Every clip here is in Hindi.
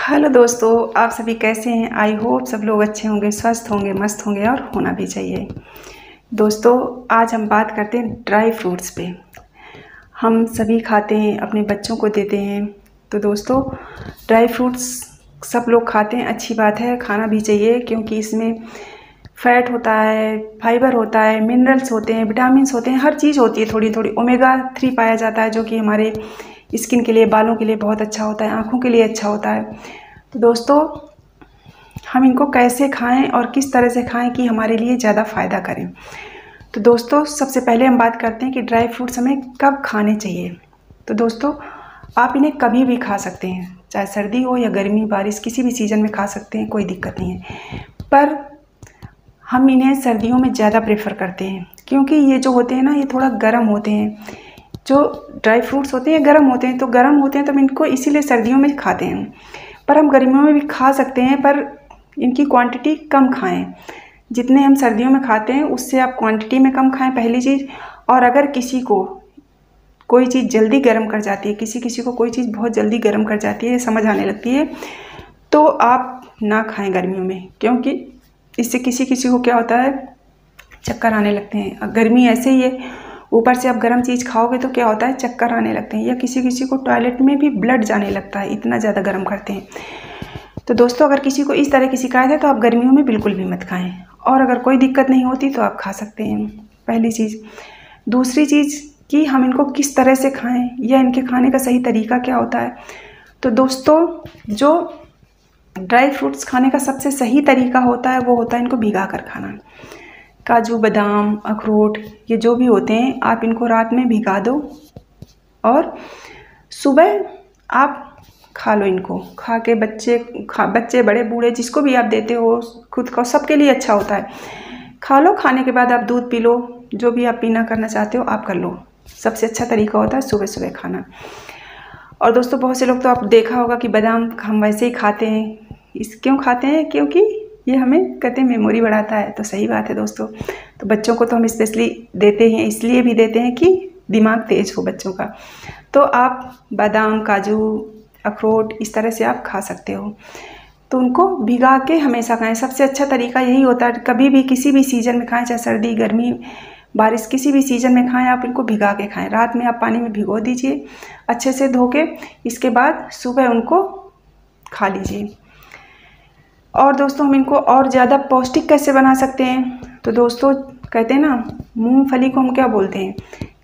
हेलो दोस्तों, आप सभी कैसे हैं। आई होप सब लोग अच्छे होंगे, स्वस्थ होंगे, मस्त होंगे और होना भी चाहिए। दोस्तों, आज हम बात करते हैं ड्राई फ्रूट्स पे। हम सभी खाते हैं, अपने बच्चों को देते हैं। तो दोस्तों, ड्राई फ्रूट्स सब लोग खाते हैं, अच्छी बात है, खाना भी चाहिए क्योंकि इसमें फैट होता है, फाइबर होता है, मिनरल्स होते हैं, विटामिन्स होते हैं, हर चीज़ होती है थोड़ी थोड़ी। ओमेगा 3 पाया जाता है जो कि हमारे स्किन के लिए, बालों के लिए बहुत अच्छा होता है, आँखों के लिए अच्छा होता है। तो दोस्तों, हम इनको कैसे खाएं और किस तरह से खाएं कि हमारे लिए ज़्यादा फ़ायदा करें। तो दोस्तों, सबसे पहले हम बात करते हैं कि ड्राई फ्रूट्स हमें कब खाने चाहिए। तो दोस्तों, आप इन्हें कभी भी खा सकते हैं, चाहे सर्दी हो या गर्मी, बारिश, किसी भी सीज़न में खा सकते हैं, कोई दिक्कत नहीं है। पर हम इन्हें सर्दियों में ज़्यादा प्रेफर करते हैं क्योंकि ये जो होते हैं ना, ये थोड़ा गर्म होते हैं। जो ड्राई फ्रूट्स होते हैं गर्म होते हैं, तो गर्म होते हैं तो हम इनको इसीलिए सर्दियों में खाते हैं। पर हम गर्मियों में भी खा सकते हैं, पर इनकी क्वांटिटी कम खाएं। जितने हम सर्दियों में खाते हैं उससे आप क्वांटिटी में कम खाएं, पहली चीज़। और अगर किसी को कोई चीज़ जल्दी गर्म कर जाती है, किसी को कोई चीज़ बहुत जल्दी गर्म कर जाती है, समझ आने लगती है, तो आप ना खाएं गर्मियों में, क्योंकि इससे किसी को क्या होता है, चक्कर आने लगते हैं। गर्मी ऐसे ही है, ऊपर से आप गर्म चीज़ खाओगे तो क्या होता है, चक्कर आने लगते हैं, या किसी को टॉयलेट में भी ब्लड जाने लगता है, इतना ज़्यादा गर्म करते हैं। तो दोस्तों, अगर किसी को इस तरह की शिकायत है तो आप गर्मियों में बिल्कुल भी मत खाएं। और अगर कोई दिक्कत नहीं होती तो आप खा सकते हैं, पहली चीज़। दूसरी चीज़ कि हम इनको किस तरह से खाएं या इनके खाने का सही तरीका क्या होता है। तो दोस्तों, जो ड्राई फ्रूट्स खाने का सबसे सही तरीका होता है वो होता है इनको भिगा कर खाना। काजू, बादाम, अखरोट, ये जो भी होते हैं, आप इनको रात में भिगा दो और सुबह आप खा लो। इनको खा के बच्चे बड़े बूढ़े जिसको भी आप देते हो, खुद को, सबके लिए अच्छा होता है। खा लो, खाने के बाद आप दूध पी लो, जो भी आप पीना करना चाहते हो आप कर लो। सबसे अच्छा तरीका होता है सुबह सुबह खाना। और दोस्तों, बहुत से लोग तो आप देखा होगा कि बादाम हम वैसे ही खाते हैं। क्यों खाते हैं? क्योंकि ये हमें कहते हैं मेमोरी बढ़ाता है। तो सही बात है दोस्तों। तो बच्चों को तो हम स्पेशली देते हैं, इसलिए भी देते हैं कि दिमाग तेज हो बच्चों का। तो आप बादाम, काजू, अखरोट इस तरह से आप खा सकते हो। तो उनको भिगा के हमेशा खाएं, सबसे अच्छा तरीका यही होता है। कभी भी किसी भी सीज़न में खाएं, चाहे सर्दी, गर्मी, बारिश, किसी भी सीज़न में खाएं, आप इनको भिगा के खाएं। रात में आप पानी में भिगो दीजिए अच्छे से धो के, इसके बाद सुबह उनको खा लीजिए। और दोस्तों, हम इनको और ज़्यादा पौष्टिक कैसे बना सकते हैं? तो दोस्तों, कहते हैं ना, मूंगफली को हम क्या बोलते हैं?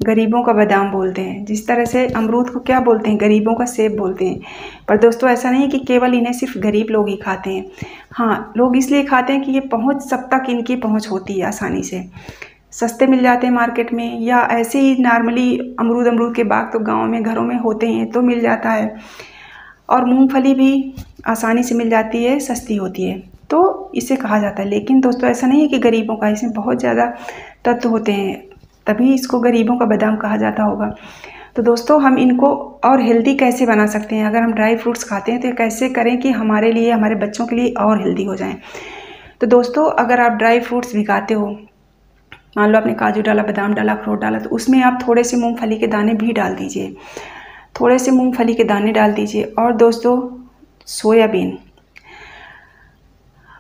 गरीबों का बादाम बोलते हैं। जिस तरह से अमरूद को क्या बोलते हैं? गरीबों का सेब बोलते हैं। पर दोस्तों, ऐसा नहीं कि केवल इन्हें सिर्फ गरीब लोग ही खाते हैं। हाँ, लोग इसलिए खाते हैं कि ये पहुँच, सब तक इनकी पहुँच होती है आसानी से, सस्ते मिल जाते हैं मार्केट में, या ऐसे ही नॉर्मली अमरूद के बाग तो गाँव में घरों में होते हैं तो मिल जाता है। और मूंगफली भी आसानी से मिल जाती है, सस्ती होती है, तो इसे कहा जाता है। लेकिन दोस्तों, ऐसा नहीं है कि गरीबों का, इसमें बहुत ज़्यादा तत्व होते हैं, तभी इसको गरीबों का बादाम कहा जाता होगा। तो दोस्तों, हम इनको और हेल्दी कैसे बना सकते हैं? अगर हम ड्राई फ्रूट्स खाते हैं तो कैसे करें कि हमारे लिए, हमारे बच्चों के लिए और हेल्दी हो जाएं? तो दोस्तों, अगर आप ड्राई फ्रूट्स भिगाते हो, मान लो आपने काजू डाला, बादाम डाला, अखरोट डाला, तो उसमें आप थोड़े से मूँगफली के दाने भी डाल दीजिए, थोड़े से मूंगफली के दाने डाल दीजिए। और दोस्तों, सोयाबीन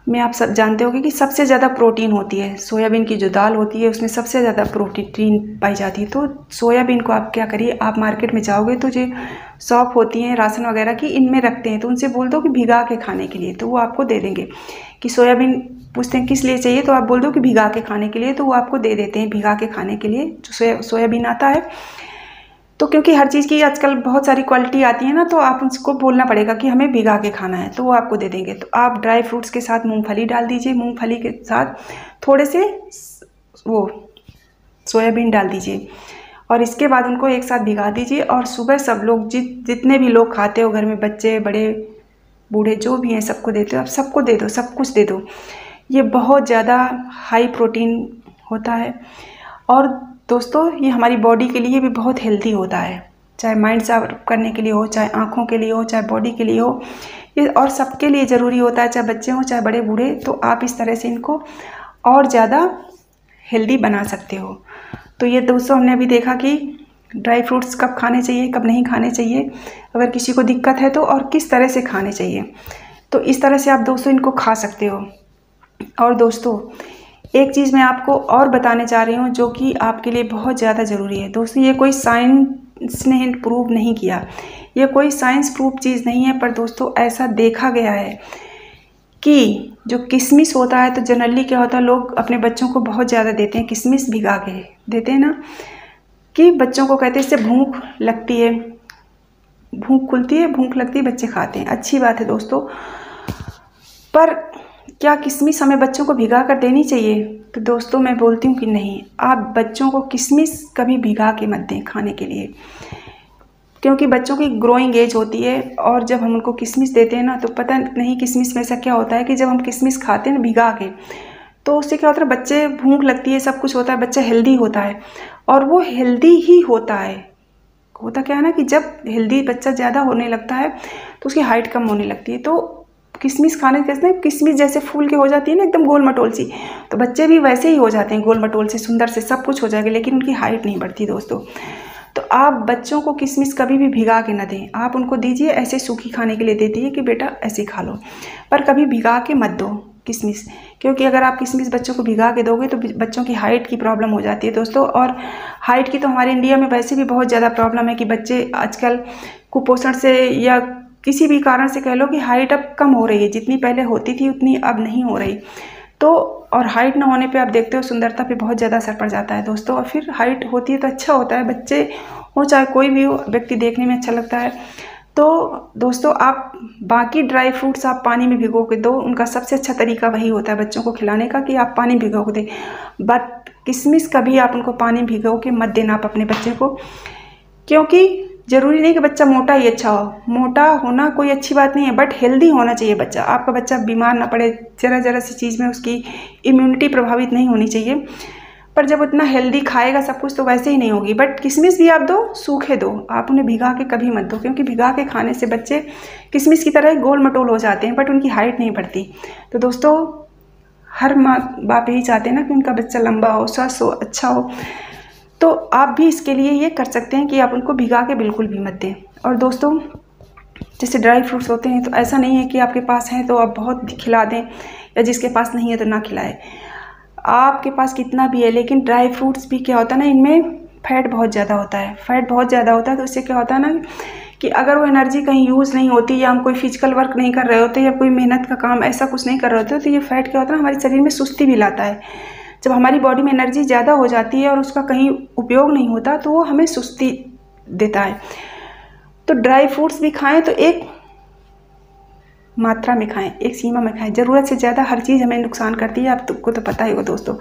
में आप सब जानते होंगे कि सबसे ज़्यादा प्रोटीन होती है। सोयाबीन की जो दाल होती है उसमें सबसे ज़्यादा प्रोटीन पाई जाती है। तो सोयाबीन को आप क्या करिए, आप मार्केट में जाओगे तो जो शॉप होती हैं राशन वगैरह की, इनमें रखते हैं, तो उनसे बोल दो कि भिगा के खाने के लिए, तो वो आपको दे देंगे। कि सोयाबीन पूछते हैं किस लिए चाहिए, तो आप बोल दो कि भिगा के खाने के लिए, तो वो आपको दे देते हैं भिगा के खाने के लिए जो सोयाबीन आता है। तो क्योंकि हर चीज़ की आजकल बहुत सारी क्वालिटी आती है ना, तो आप उसको बोलना पड़ेगा कि हमें भिगा के खाना है, तो वो आपको दे देंगे। तो आप ड्राई फ्रूट्स के साथ मूंगफली डाल दीजिए, मूंगफली के साथ थोड़े से वो सोयाबीन डाल दीजिए, और इसके बाद उनको एक साथ भिगा दीजिए। और सुबह सब लोग, जितने भी लोग खाते हो घर में, बच्चे, बड़े, बूढ़े, जो भी हैं, सबको देते हो, आप सबको दे दो, सब कुछ दे दो। ये बहुत ज़्यादा हाई प्रोटीन होता है। और दोस्तों, ये हमारी बॉडी के लिए भी बहुत हेल्दी होता है, चाहे माइंड साफ करने के लिए हो, चाहे आँखों के लिए हो, चाहे बॉडी के लिए हो, ये और सबके लिए ज़रूरी होता है, चाहे बच्चे हों, चाहे बड़े बूढ़े। तो आप इस तरह से इनको और ज़्यादा हेल्दी बना सकते हो। तो ये दोस्तों, हमने अभी देखा कि ड्राई फ्रूट्स कब खाने चाहिए, कब नहीं खाने चाहिए, अगर किसी को दिक्कत है तो, और किस तरह से खाने चाहिए। तो इस तरह से आप दोस्तों इनको खा सकते हो। और दोस्तों एक चीज़ मैं आपको और बताने जा रही हूँ जो कि आपके लिए बहुत ज़्यादा ज़रूरी है। दोस्तों ये कोई साइंस ने प्रूव नहीं किया, ये कोई साइंस प्रूफ चीज़ नहीं है, पर दोस्तों ऐसा देखा गया है कि जो किशमिश होता है, तो जनरली क्या होता है, लोग अपने बच्चों को बहुत ज़्यादा देते हैं, किशमिश भिगा के देते हैं ना, कि बच्चों को कहते हैं इससे भूख लगती है, भूख खुलती है, भूख लगती है, बच्चे खाते हैं। अच्छी बात है दोस्तों, पर क्या किशमिश हमें बच्चों को भिगा कर देनी चाहिए? तो दोस्तों मैं बोलती हूँ कि नहीं, आप बच्चों को किशमिश कभी भिगा के मत दें खाने के लिए, क्योंकि बच्चों की ग्रोइंग एज होती है, और जब हम उनको किशमिश देते हैं ना, तो पता नहीं किशमिश में ऐसा क्या होता है कि जब हम किशमिश खाते हैं ना भिगा के, तो उससे क्या होता है, बच्चे भूख लगती है, सब कुछ होता है, बच्चा हेल्दी होता है, और वो हेल्दी ही होता है। होता क्या है ना कि जब हेल्दी बच्चा ज़्यादा होने लगता है तो उसकी हाइट कम होने लगती है। तो किशमिश खाने कैसे, किशमिश जैसे फूल के हो जाती है ना एकदम गोल मटोल सी, तो बच्चे भी वैसे ही हो जाते हैं, गोल मटोल से, सुंदर से, सब कुछ हो जाएगा, लेकिन उनकी हाइट नहीं बढ़ती दोस्तों। तो आप बच्चों को किशमिश कभी भी भिगा के ना दें, आप उनको दीजिए ऐसे सूखी खाने के लिए दे दीजिए कि बेटा ऐसे खा लो, पर कभी भिगा के मत दो किशमिश, क्योंकि अगर आप किशमिश बच्चों को भिगा के दोगे तो बच्चों की हाइट की प्रॉब्लम हो जाती है दोस्तों। और हाइट की तो हमारे इंडिया में वैसे भी बहुत ज़्यादा प्रॉब्लम है कि बच्चे आजकल कुपोषण से या किसी भी कारण से कह लो कि हाइट अब कम हो रही है, जितनी पहले होती थी उतनी अब नहीं हो रही। तो और हाइट ना होने पे आप देखते हो सुंदरता पे बहुत ज़्यादा असर पड़ जाता है दोस्तों। और फिर हाइट होती है तो अच्छा होता है, बच्चे हो चाहे कोई भी हो, व्यक्ति देखने में अच्छा लगता है। तो दोस्तों आप बाकी ड्राई फ्रूट्स आप पानी में भिगो के दो, उनका सबसे अच्छा तरीका वही होता है बच्चों को खिलाने का कि आप पानी भिगो के दें। बट किशमिश कभी आप उनको पानी भिगो के मत देना आप अपने बच्चे को, क्योंकि ज़रूरी नहीं कि बच्चा मोटा ही अच्छा हो, मोटा होना कोई अच्छी बात नहीं है, बट हेल्दी होना चाहिए बच्चा। आपका बच्चा बीमार ना पड़े, ज़रा सी चीज़ में उसकी इम्यूनिटी प्रभावित नहीं होनी चाहिए। पर जब उतना हेल्दी खाएगा सब कुछ तो वैसे ही नहीं होगी। बट किशमिश भी आप दो, सूखे दो, आप उन्हें भिगा के कभी मत दो, क्योंकि भिगा के खाने से बच्चे किशमिश की तरह गोल मटोल हो जाते हैं, बट उनकी हाइट नहीं बढ़ती। तो दोस्तों हर माँ बाप यही चाहते हैं ना कि उनका बच्चा लंबा हो, स्वस्थ हो, अच्छा हो। तो आप भी इसके लिए ये कर सकते हैं कि आप उनको भिगा के बिल्कुल भी मत दें। और दोस्तों जैसे ड्राई फ्रूट्स होते हैं, तो ऐसा नहीं है कि आपके पास हैं तो आप बहुत खिला दें, या जिसके पास नहीं है तो ना खिलाएं। आपके पास कितना भी है, लेकिन ड्राई फ्रूट्स भी क्या होता है ना, इनमें फैट बहुत ज़्यादा होता है, फैट बहुत ज़्यादा होता है। तो इससे क्या होता है ना कि अगर वो एनर्जी कहीं यूज़ नहीं होती, या हम कोई फिजिकल वर्क नहीं कर रहे होते, या कोई मेहनत का काम ऐसा कुछ नहीं कर रहे होते, तो ये फैट क्या होता है ना, हमारे शरीर में सुस्ती भी लाता है। जब हमारी बॉडी में एनर्जी ज़्यादा हो जाती है और उसका कहीं उपयोग नहीं होता, तो वो हमें सुस्ती देता है। तो ड्राई फ्रूट्स भी खाएं तो एक मात्रा में खाएं, एक सीमा में खाएं। ज़रूरत से ज़्यादा हर चीज़ हमें नुकसान करती है, आपको तो पता ही होगा दोस्तों।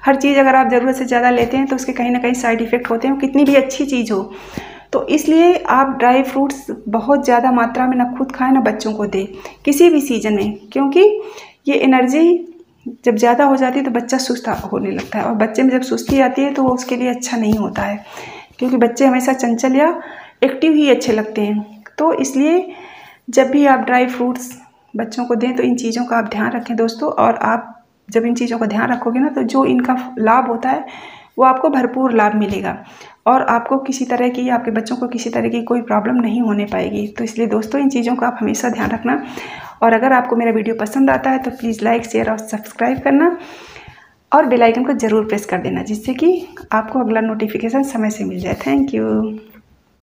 हर चीज़ अगर आप ज़रूरत से ज़्यादा लेते हैं तो उसके कहीं ना कहीं साइड इफ़ेक्ट होते हैं, कितनी भी अच्छी चीज़ हो। तो इसलिए आप ड्राई फ्रूट्स बहुत ज़्यादा मात्रा में ना खुद खाएं ना बच्चों को दें किसी भी सीज़न में, क्योंकि ये एनर्जी जब ज़्यादा हो जाती है तो बच्चा सुस्त होने लगता है, और बच्चे में जब सुस्ती आती है तो वो उसके लिए अच्छा नहीं होता है, क्योंकि बच्चे हमेशा चंचल या एक्टिव ही अच्छे लगते हैं। तो इसलिए जब भी आप ड्राई फ्रूट्स बच्चों को दें तो इन चीज़ों का आप ध्यान रखें दोस्तों। और आप जब इन चीज़ों का ध्यान रखोगे ना, तो जो इनका लाभ होता है वो आपको भरपूर लाभ मिलेगा, और आपको किसी तरह की, आपके बच्चों को किसी तरह की कोई प्रॉब्लम नहीं होने पाएगी। तो इसलिए दोस्तों इन चीज़ों का आप हमेशा ध्यान रखना। और अगर आपको मेरा वीडियो पसंद आता है तो प्लीज़ लाइक, शेयर और सब्सक्राइब करना, और बेल आइकन को ज़रूर प्रेस कर देना, जिससे कि आपको अगला नोटिफिकेशन समय से मिल जाए। Thank you.